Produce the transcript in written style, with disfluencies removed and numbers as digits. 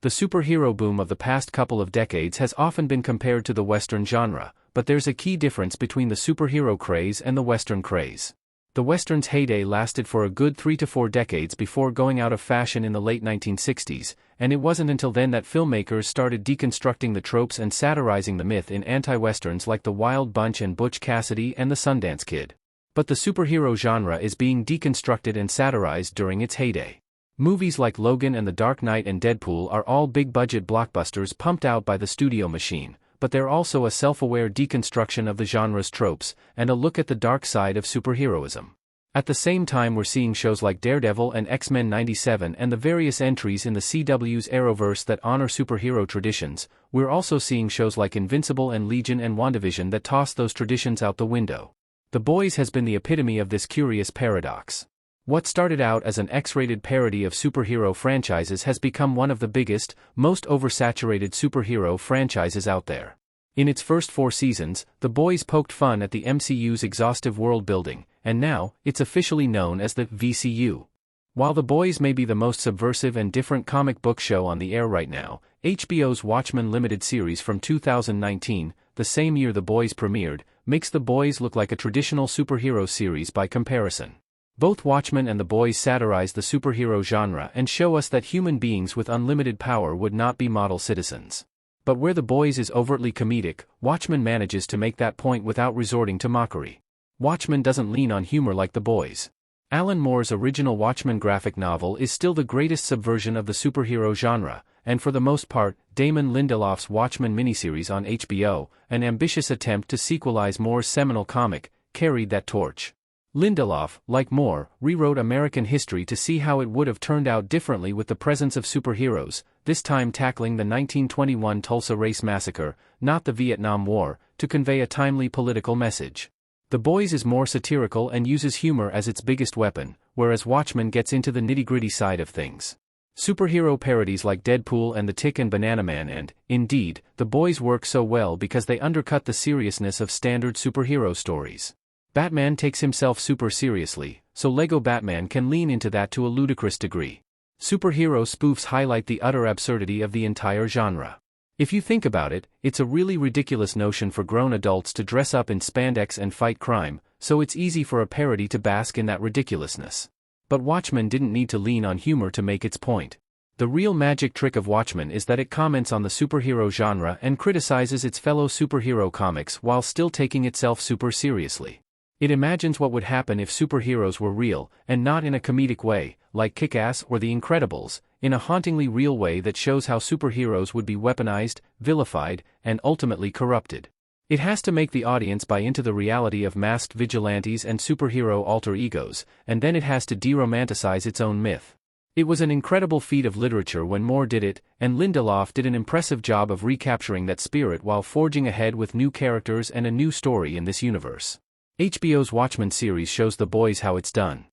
The superhero boom of the past couple of decades has often been compared to the Western genre, but there's a key difference between the superhero craze and the Western craze. The Western's heyday lasted for a good 3 to 4 decades before going out of fashion in the late 1960s, and it wasn't until then that filmmakers started deconstructing the tropes and satirizing the myth in anti-westerns like The Wild Bunch and Butch Cassidy and The Sundance Kid. But the superhero genre is being deconstructed and satirized during its heyday. Movies like Logan and The Dark Knight and Deadpool are all big-budget blockbusters pumped out by the studio machine, but they're also a self-aware deconstruction of the genre's tropes, and a look at the dark side of superheroism. At the same time we're seeing shows like Daredevil and X-Men '97 and the various entries in the CW's Arrowverse that honor superhero traditions. We're also seeing shows like Invincible and Legion and WandaVision that toss those traditions out the window. The Boys has been the epitome of this curious paradox. What started out as an X-rated parody of superhero franchises has become one of the biggest, most oversaturated superhero franchises out there. In its first 4 seasons, The Boys poked fun at the MCU's exhaustive world building, and now, it's officially known as the VCU. While The Boys may be the most subversive and different comic book show on the air right now, HBO's Watchmen limited series from 2019, the same year The Boys premiered, makes The Boys look like a traditional superhero series by comparison. Both Watchmen and The Boys satirize the superhero genre and show us that human beings with unlimited power would not be model citizens. But where The Boys is overtly comedic, Watchmen manages to make that point without resorting to mockery. Watchmen doesn't lean on humor like The Boys. Alan Moore's original Watchmen graphic novel is still the greatest subversion of the superhero genre, and for the most part, Damon Lindelof's Watchmen miniseries on HBO, an ambitious attempt to sequelize Moore's seminal comic, carried that torch. Lindelof, like Moore, rewrote American history to see how it would have turned out differently with the presence of superheroes, this time tackling the 1921 Tulsa Race Massacre, not the Vietnam War, to convey a timely political message. The Boys is more satirical and uses humor as its biggest weapon, whereas Watchmen gets into the nitty-gritty side of things. Superhero parodies like Deadpool and The Tick and Banana Man and, indeed, The Boys work so well because they undercut the seriousness of standard superhero stories. Batman takes himself super seriously, so Lego Batman can lean into that to a ludicrous degree. Superhero spoofs highlight the utter absurdity of the entire genre. If you think about it, it's a really ridiculous notion for grown adults to dress up in spandex and fight crime, so it's easy for a parody to bask in that ridiculousness. But Watchmen didn't need to lean on humor to make its point. The real magic trick of Watchmen is that it comments on the superhero genre and criticizes its fellow superhero comics while still taking itself super seriously. It imagines what would happen if superheroes were real, and not in a comedic way, like Kick-Ass or The Incredibles, in a hauntingly real way that shows how superheroes would be weaponized, vilified, and ultimately corrupted. It has to make the audience buy into the reality of masked vigilantes and superhero alter egos, and then it has to de-romanticize its own myth. It was an incredible feat of literature when Moore did it, and Lindelof did an impressive job of recapturing that spirit while forging ahead with new characters and a new story in this universe. HBO's Watchmen series shows The Boys how it's done.